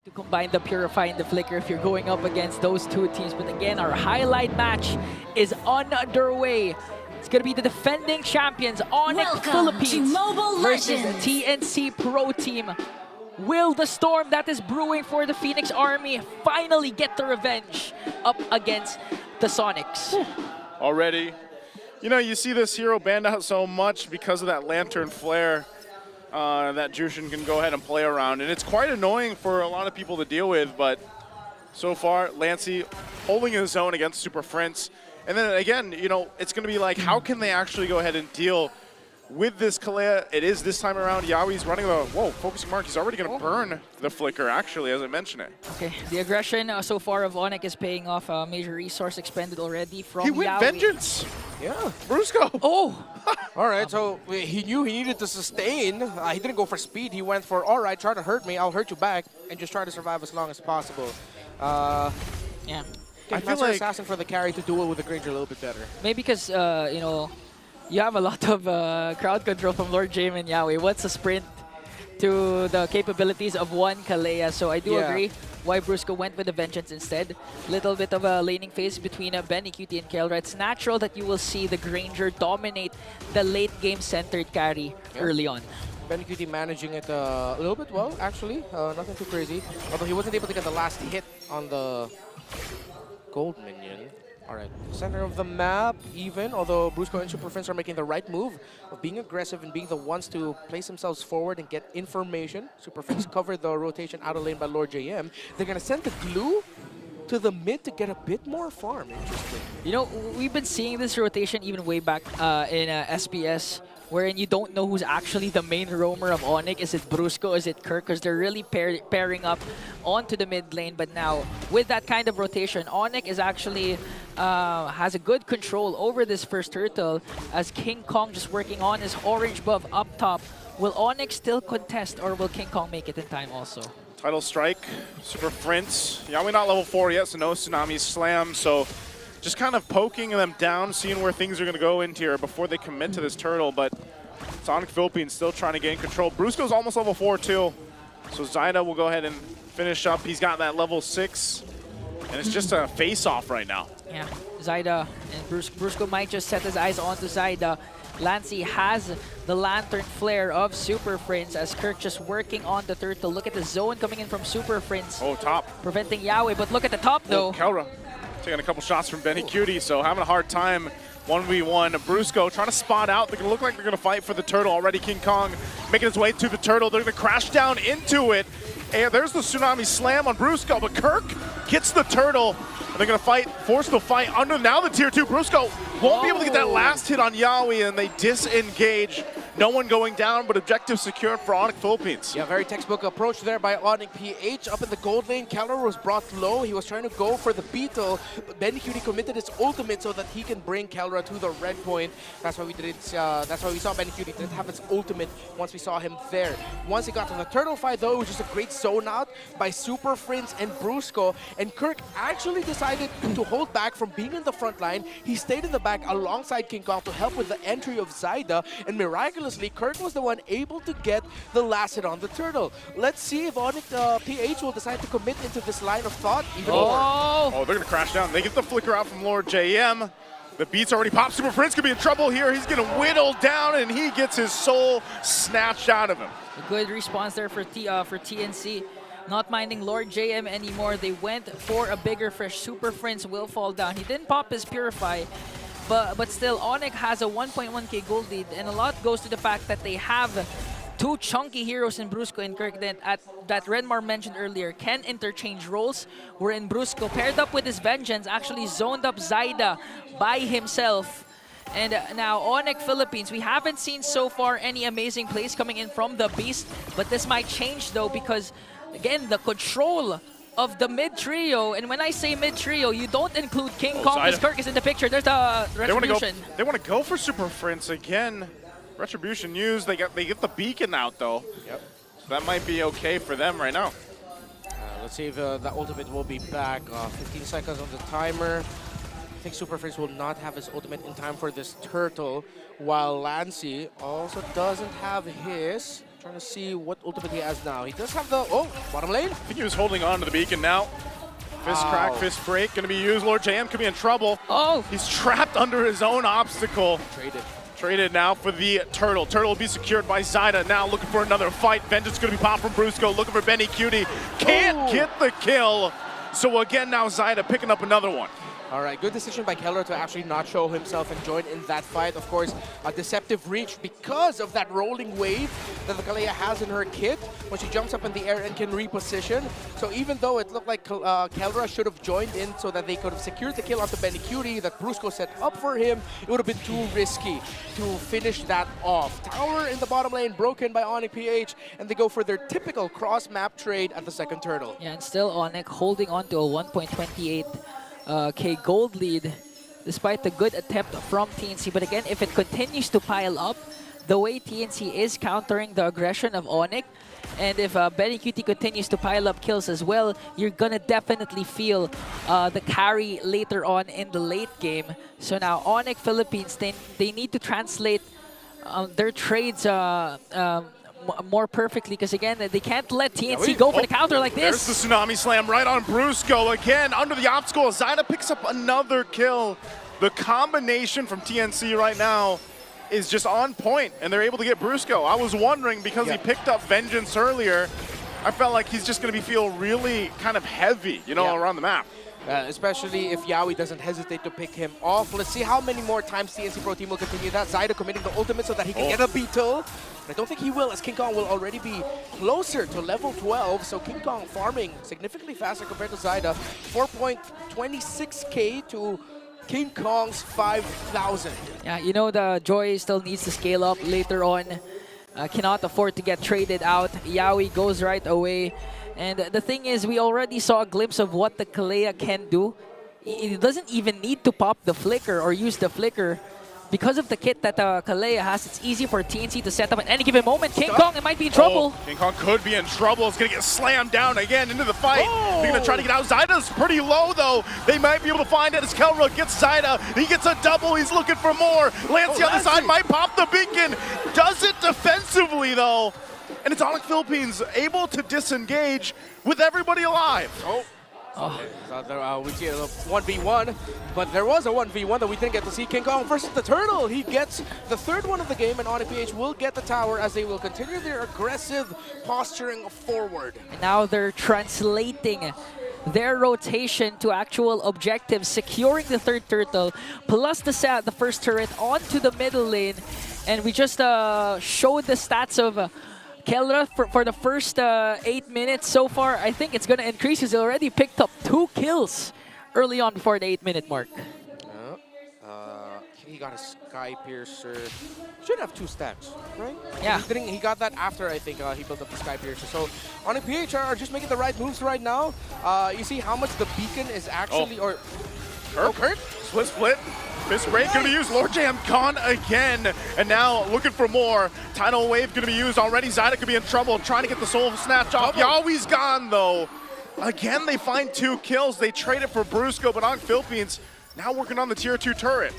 to combine the Purify and the Flicker if you're going up against those two teams. But again, our highlight match is underway. It's going to be the defending champions, Onic Philippines versus TNC Pro Team. Will the storm that is brewing for the Phoenix Army finally get the revenge up against the Sonics? Already, you know, you see this hero banned out so much because of that Lantern Flare that Jushin can go ahead and play around. And it's quite annoying for a lot of people to deal with, but so far, Lancey holding his own against Super Prince. And then again, you know, it's going to be like, how can they actually go ahead and deal with this Kalea? It is this time around, Yawi's running the, focusing mark. He's already going to burn the Flicker, actually, as I mentioned it. Okay, the aggression so far of Onic is paying off. A major resource expended already from He went Yawi. Vengeance! Yeah. Brusco! Oh! All right, so he knew he needed to sustain. He didn't go for speed. He went for, all right, try to hurt me. I'll hurt you back, and just try to survive as long as possible. Yeah. I feel like Assassin for the carry to duel with the Granger a little bit better. Maybe because, you know, you have a lot of crowd control from Lord Jame and Yawi. What's a sprint to the capabilities of one Kalea? So I do agree why Brusco went with the Vengeance instead. Little bit of a laning phase between Benny, QT, and kelra. It's natural that you will see the Granger dominate the late game centered carry early on. Benny QT managing it a little bit well, actually. Nothing too crazy. Although he wasn't able to get the last hit on the gold minion. All right, center of the map, even, although Brusco and Super Prince are making the right move of being aggressive and being the ones to place themselves forward and get information. Super Prince covered the rotation out of lane by Lord JM. They're going to send the glue to the mid to get a bit more farm. Interesting. You know, we've been seeing this rotation even way back in SPS, wherein you don't know who's actually the main roamer of Onic. Is it Brusco? Is it Kirk? Because they're really pairing up onto the mid lane. But now, with that kind of rotation, Onic is actually has a good control over this first turtle as King Kong just working on his orange buff up top. Will Onic still contest, or will King Kong make it in time also? Title Strike, Super Prince. Yawi not level 4 yet, so no Tsunami Slam. So just kind of poking them down, seeing where things are going to go into here before they commit to this turtle. But Onic Philippines still trying to gain control. Brusco's almost level 4 too. So Zyda will go ahead and finish up. He's got that level 6. And it's just a face-off right now. Yeah, Zyda and Brusco might just set his eyes onto Zyda. Lancey has the Lantern Flare of Super Prince as Kirk just working on the turtle. Look at the zone coming in from Super Prince. Oh, top. Preventing Yawi, but look at the top though. Kelra taking a couple shots from Benny Cutie, so having a hard time 1v1. Brusco trying to spot out. They're going to look like they're going to fight for the turtle already. King Kong making his way to the turtle. They're going to crash down into it. And there's the Tsunami Slam on Brusco, but Kirk gets the turtle. And they're going to fight, force the fight under now the tier 2. Brusco won't be able to get that last hit on Yawi, and they disengage. No one going down, but objective secured for Onic Philippines. Yeah, very textbook approach there by Onic PH. Up in the gold lane, kelra was brought low. He was trying to go for the beetle, but Benny Cutie committed his ultimate so that he can bring kelra to the red point. That's why we did it. That's why we saw Benny Cutie didn't have his ultimate once we saw him there. Once he got to the turtle fight, though, it was just a great zone out by Super Prince and Brusco. And Kirk actually decided to hold back from being in the front line. He stayed in the back alongside King Kong to help with the entry of Zyda, and miraculously, Kirk was the one able to get the last hit on the turtle. Let's see if Onic PH will decide to commit into this line of thought even more. Oh, they're going to crash down. They get the flicker out from Lord JM. The beats already popped. Super Prince could be in trouble here. He's going to whittle down, and he gets his soul snatched out of him. A good response there for TNC. Not minding Lord JM anymore. They went for a bigger fish. Super Prince will fall down. He didn't pop his Purify. But still, Onic has a 1.1k gold lead, and a lot goes to the fact that they have two chunky heroes in Brusco and Kirk that Redmar mentioned earlier can interchange roles, wherein Brusco, paired up with his Vengeance, actually zoned up Zyda by himself. And now, Onic Philippines, we haven't seen so far any amazing plays coming in from the Beast, but this might change though, because again, the control of the mid trio, and when I say mid trio, you don't include King Kong because Kirk is in the picture. There's the Retribution. They want to go for Super Prince again. Retribution used. They get the beacon out though. Yep. So that might be okay for them right now. Let's see if the ultimate will be back. 15 seconds on the timer. I think Super Prince will not have his ultimate in time for this turtle, while Lancey also doesn't have his. Trying to see what ultimate he has now. He does have the bottom lane. I think he was holding on to the beacon now. Fist crack, fist break, gonna be used. Lord JM could be in trouble. Oh! He's trapped under his own obstacle. Traded. Now for the turtle. Turtle will be secured by Zyda. Now looking for another fight. Vengeance gonna be popped from Brusco. Looking for Benny Cutie. Can't get the kill. So again, now Zyda picking up another one. All right, good decision by kelra to actually not show himself and join in that fight. Of course, a deceptive reach because of that rolling wave that the Kalea has in her kit when she jumps up in the air and can reposition. So even though it looked like kelra should have joined in so that they could have secured the kill onto Benny Cutie that Brusco set up for him, it would have been too risky to finish that off. Tower in the bottom lane broken by Onic PH, and they go for their typical cross-map trade at the second turtle. Yeah, and still Onic holding on to a 1.28 K gold lead despite the good attempt from TNC. But again, if it continues to pile up the way TNC is countering the aggression of Onic, and if Benny Cutie continues to pile up kills as well, you're gonna definitely feel the carry later on in the late game. So now Onic Philippines, they need to translate their trades more perfectly, because again, they can't let TNC go for the counter like this. There's the Tsunami Slam right on Brusco. Again, under the obstacle, Zyda picks up another kill. The combination from TNC right now is just on point, and they're able to get Brusco. I was wondering, because he picked up Vengeance earlier, I felt like he's just going to feel really kind of heavy, you know, around the map. Especially if Yawi doesn't hesitate to pick him off. Let's see how many more times TNC Pro Team will continue that. Zyda committing the ultimate so that he can get a beetle. I don't think he will, as King Kong will already be closer to level 12. So King Kong farming significantly faster compared to Zyda. 4.26k to King Kong's 5,000. Yeah, you know, the Joy still needs to scale up later on. Cannot afford to get traded out. Yawi goes right away. And the thing is, we already saw a glimpse of what the Kalea can do. It doesn't even need to pop the flicker or use the flicker. Because of the kit that Kalea has, it's easy for TNC to set up at any given moment. King Kong, it might be in trouble. King Kong could be in trouble. It's going to get slammed down again into the fight. They're going to try to get out. Zyda's pretty low, though. They might be able to find it as kelra gets Zyda. He gets a double. He's looking for more. Lance the other side might pop the beacon. Does it defensively, though. And it's Onic Philippines able to disengage with everybody alive. We see a 1v1, but there was a 1v1 that we didn't get to see. King Kong versus the Turtle. He gets the third one of the game, and Onic PH will get the tower as they will continue their aggressive posturing forward. And now they're translating their rotation to actual objectives, securing the third turtle, plus the first turret onto the middle lane. And we just showed the stats of kelra for the first 8 minutes so far. I think it's going to increase because he already picked up 2 kills early on before the 8-minute mark. He got a Sky Piercer. Should have 2 stacks, right? Yeah. He got that after, I think, he built up the Sky Piercer. So Onic PH are just making the right moves right now. You see how much the beacon is actually... Kurt? Split. Fist break gonna be used. Lord Jam gone again. And now looking for more. Tidal Wave gonna be used already. Zyda could be in trouble trying to get the soul snatch off. Yawi's gone though. Again, they find 2 kills. They trade it for Brusco, but Onic Philippines now working on the tier 2 turret.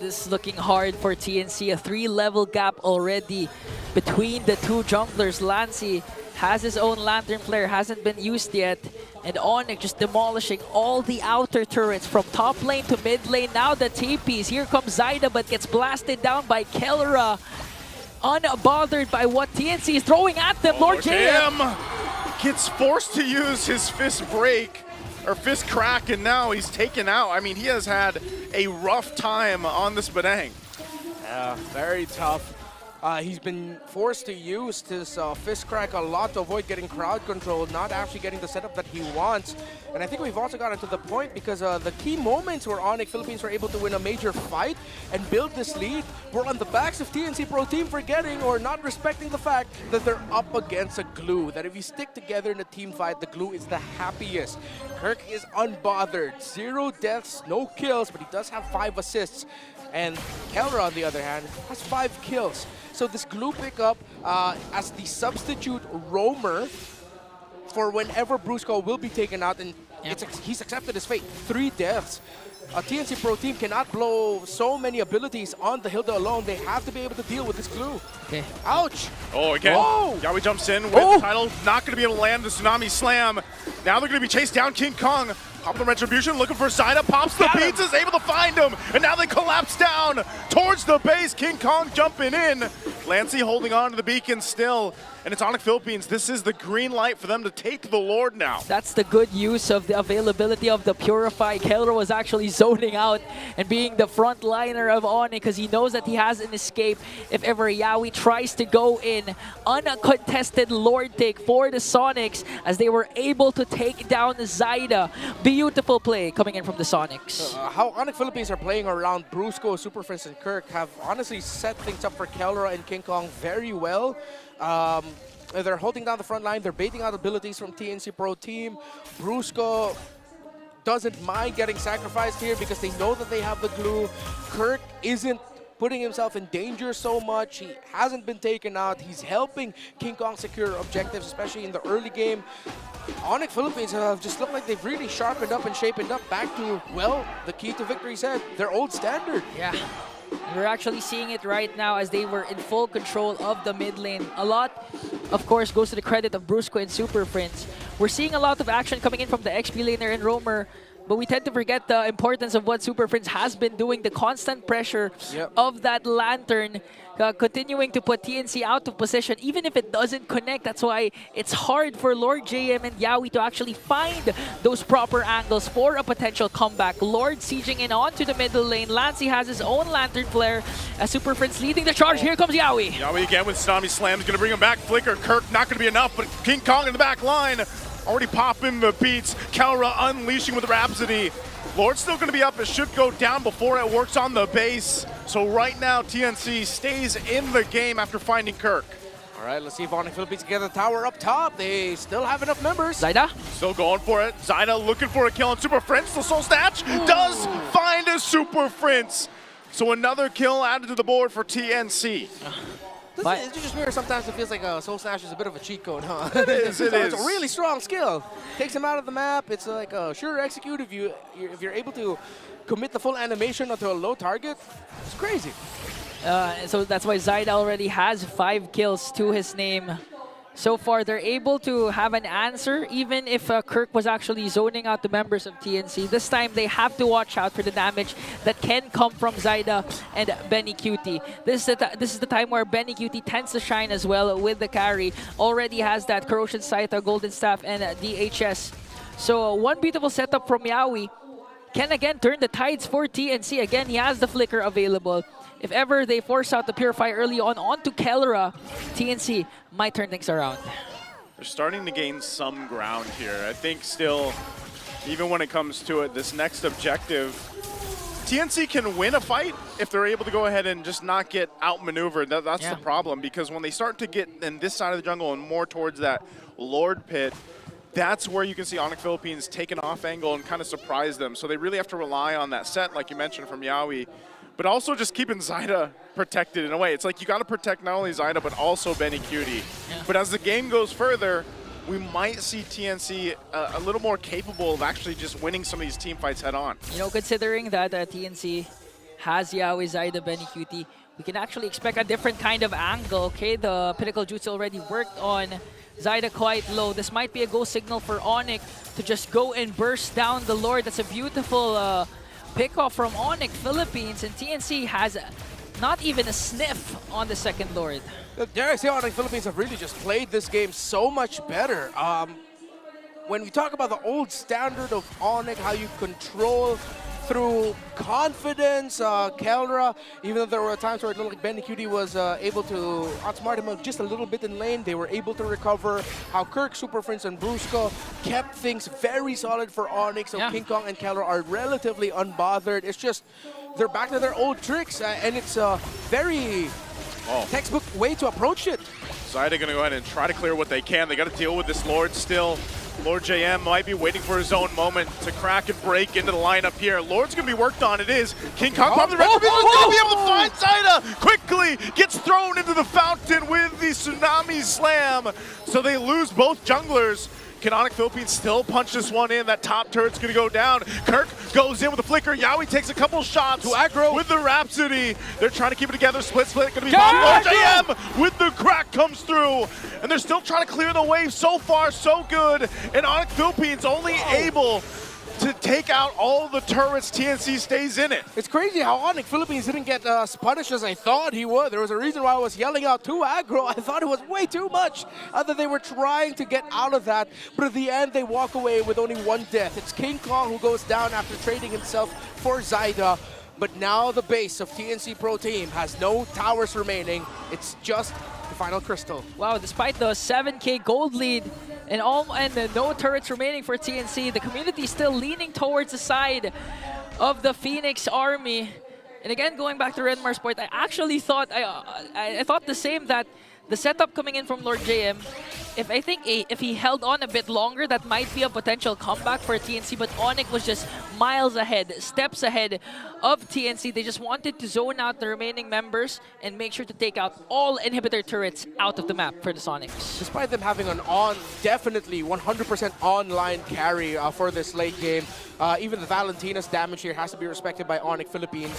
This is looking hard for TNC. A 3-level gap already between the 2 junglers. Lancy has his own Lantern Flare, hasn't been used yet. And Onic just demolishing all the outer turrets from top lane to mid lane. Now the TPs. Here comes Zyda, but gets blasted down by kelra. Unbothered by what TNC is throwing at them. Lord JM gets forced to use his fist break, or fist crack, and now he's taken out. I mean, he has had a rough time on this Badang. Yeah, very tough. He's been forced to use his fist crack a lot to avoid getting crowd control, not actually getting the setup that he wants. And I think we've also gotten to the point because the key moments where Onic Philippines were able to win a major fight and build this lead were on the backs of TNC Pro Team forgetting or not respecting the fact that they're up against a glue. That if you stick together in a team fight, the glue is the happiest. Kirk is unbothered. 0 deaths, no kills, but he does have 5 assists. And kelra, on the other hand, has 5 kills. So this glue pickup as the substitute roamer for whenever Brusco will be taken out, and he's accepted his fate. 3 deaths. a TNC Pro team cannot blow so many abilities on the Hilda alone. They have to be able to deal with this glue. Okay. Ouch! Oh, again, Oh! Yawi jumps in with the title, not going to be able to land the Tsunami Slam. Now they're going to be chased down. King Kong, pop the Retribution, looking for Zyda, pops the beats, is able to find him, and now they collapse down towards the base. King Kong jumping in. Lancey holding on to the beacon still, and it's Onic Philippines. This is the green light for them to take the Lord now. That's the good use of the availability of the Purify. Kelra was actually zoning out and being the front liner of Onic because he knows that he has an escape if ever Yawi tries to go in. Uncontested Lord take for the Sonics as they were able to take down Zyda. Beautiful play coming in from the Sonics. How Onic Philippines are playing around Brusco, Super Friends, and Kirk have honestly set things up for Kelra and King Kong very well. They're holding down the front line. They're baiting out abilities from TNC Pro team. Brusco doesn't mind getting sacrificed here because they know that they have the glue. Kirk isn't putting himself in danger so much. He hasn't been taken out. He's helping King Kong secure objectives, especially in the early game. Onic Philippines have just looked like they've really sharpened up and shapened up back to, well, the key to victory said, their old standard. Yeah. We're actually seeing it right now as they were in full control of the mid lane. A lot, of course, goes to the credit of Brusco and Super Friends. We're seeing a lot of action coming in from the XP laner and Roamer, but we tend to forget the importance of what Super Friends has been doing, the constant pressure of that Lantern, continuing to put TNC out of position, even if it doesn't connect. That's why it's hard for Lord JM and Yawi to actually find those proper angles for a potential comeback. Lord sieging in onto the middle lane. Lancey has his own Lantern Flare as Super Friends leading the charge. Here comes Yawi. Yawi again with Tsunami Slam is going to bring him back. Flicker, Kirk not going to be enough, but King Kong in the back line. Already popping the beats. Kelra unleashing with Rhapsody. Lord's still going to be up. It should go down before it works on the base. So right now, TNC stays in the game after finding Kirk. All right, let's see if Onic Philippines can get the tower up top. They still have enough members. Zyda? Still going for it. Zyda looking for a kill on Super Prince. The Soul Snatch does find a Super Prince. So another kill added to the board for TNC. It's just weird. Sometimes it feels like Soul Snatch is a bit of a cheat code, huh? It is. It's a really strong skill. Takes him out of the map. It's like a sure execute if you're able to commit the full animation onto a low target. It's crazy. So that's why Zyda already has 5 kills to his name. So far, they're able to have an answer, even if Kirk was actually zoning out the members of TNC. This time, they have to watch out for the damage that can come from Zyda and Benny Cutie. This is the time where Benny Cutie tends to shine as well with the carry. Already has that Corrosion Scythe, Golden Staff, and DHS. So one beautiful setup from Yawi can again turn the tides for TNC. Again, he has the Flicker available. If ever they force out the Purify early on onto Kelra, TNC might turn things around. They're starting to gain some ground here. I think still, even when it comes to it, this next objective, TNC can win a fight if they're able to go ahead and just not get outmaneuvered. That's the problem, because when they start to get in this side of the jungle and more towards that Lord pit, that's where you can see Onic Philippines take an off angle and kind of surprise them. So they really have to rely on that set, like you mentioned, from Yawi, but also just keeping Zyda protected in a way. It's like you got to protect not only Zyda, but also Benny Cutie. Yeah. But as the game goes further, we might see TNC a little more capable of actually just winning some of these team fights head on. You know, considering that TNC has Yawi, Zyda, Benny Cutie, we can actually expect a different kind of angle. Okay, the Pinnacle Jutsu already worked on Zyda quite low. This might be a go signal for Onic to just go and burst down the Lord. That's a beautiful pick-off from Onic Philippines, and TNC has not even a sniff on the second Lord. Dare I say, Onic Philippines have really just played this game so much better. When we talk about the old standard of Onic, how you control through confidence, Kelra, even though there were times where it looked like Benny Cutie was able to outsmart him just a little bit in lane, they were able to recover. How Kirk, Super Friends, and Brusco kept things very solid for Onic, so King Kong and Kelra are relatively unbothered. It's just, they're back to their old tricks, and it's a very textbook way to approach it. Zyda gonna go ahead and try to clear what they can. They gotta deal with this Lord still. Lord JM might be waiting for his own moment to crack and break into the lineup here. Lord's going to be worked on. It is. King Kong probably going to be able to find Zyda. Quickly gets thrown into the fountain with the Tsunami Slam. So they lose both junglers. Can Onic Philippines still punch this one in? That top turret's gonna go down. Kirk goes in with the flicker. Yawi takes a couple shots To aggro. with the Rhapsody. They're trying to keep it together. Split, gonna be popped. JM with the crack comes through. And they're still trying to clear the wave. So far, so good. And Onic Philippines only able to take out all the turrets. TNC stays in it. It's crazy how Onic Philippines didn't get as punished as I thought he would. There was a reason why I was yelling out too aggro. I thought it was way too much. That they were trying to get out of that, but at the end they walk away with only one death. It's King Kong who goes down after trading himself for Zyda. But now the base of TNC Pro Team has no towers remaining. It's just the final crystal. Wow, despite the 7K gold lead and no turrets remaining for TNC, the community is still leaning towards the side of the Phoenix Army. And again, going back to Redmar's point, I actually thought I thought the same, that the setup coming in from Lord JM, if he held on a bit longer, that might be a potential comeback for TNC, but Onic was just miles ahead, steps ahead of TNC. They just wanted to zone out the remaining members and make sure to take out all inhibitor turrets out of the map for the Sonics. Despite them having an definitely 100% online carry for this late game, even the Valentina's damage here has to be respected by Onic Philippines.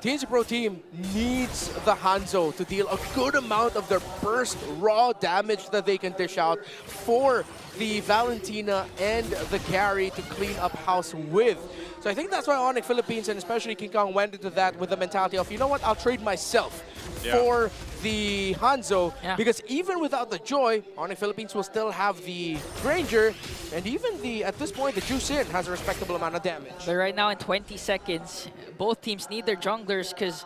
TNC Pro Team needs the Hanzo to deal a good amount of their burst raw damage that they can dish out for the Valentina and the carry to clean up house with. So I think that's why Onic Philippines and especially King Kong went into that with the mentality of, you know what, I'll trade myself for the Hanzo, because even without the Joy, Onic Philippines will still have the Granger, and even at this point, the Juice In has a respectable amount of damage. But right now in 20 seconds, both teams need their junglers because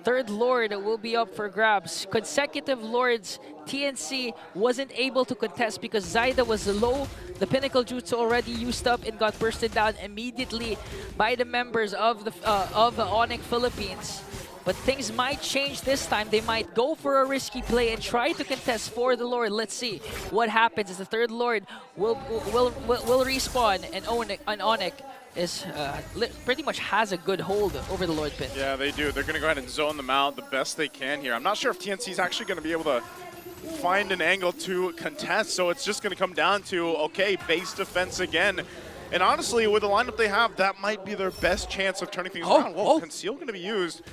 third Lord will be up for grabs. Consecutive Lords, TNC wasn't able to contest because Zyda was low. The Pinnacle Jutsu already used up and got bursted down immediately by the members of the Onic Philippines. But things might change this time. They might go for a risky play and try to contest for the Lord. Let's see what happens as the third Lord will respawn, and Onic is pretty much has a good hold over the Lord pin. Yeah, they do. They're going to go ahead and zone them out the best they can here. I'm not sure if TNC is actually going to be able to find an angle to contest, so it's just going to come down to, okay, base defense again. And honestly, with the lineup they have, that might be their best chance of turning things around. Whoa, Conceal going to be used.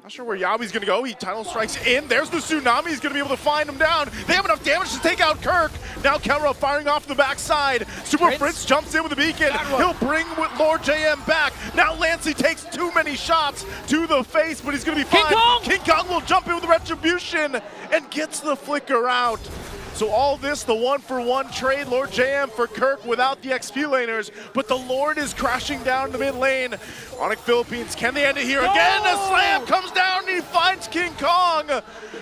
Not sure where Yawi's going to go. He title strikes in. There's the Tsunami. He's going to be able to find him down. They have enough damage to take out Kirk. Now kelra firing off the backside. Super Prince jumps in with a beacon. He'll bring with Lord JM back. Now Lancey takes too many shots to the face, but he's going to be fine. King Kong will jump in with the Retribution and gets the flicker out. So all this, the 1-for-1 trade, Lord JM for Kirk without the XP laners, but the Lord is crashing down the mid lane. Onic Philippines, can they end it here? Again, a slam comes down and he finds King Kong.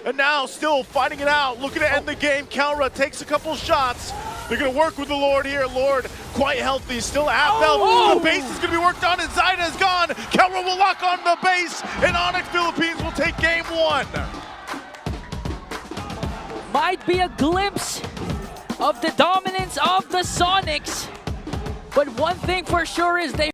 And now still fighting it out, looking to end the game. kelra takes a couple shots. They're gonna work with the Lord here. Lord, quite healthy, still half health. The base is gonna be worked on and Zyda is gone. kelra will lock on the base and Onic Philippines will take game one. Might be a glimpse of the dominance of the Sonics, but one thing for sure is they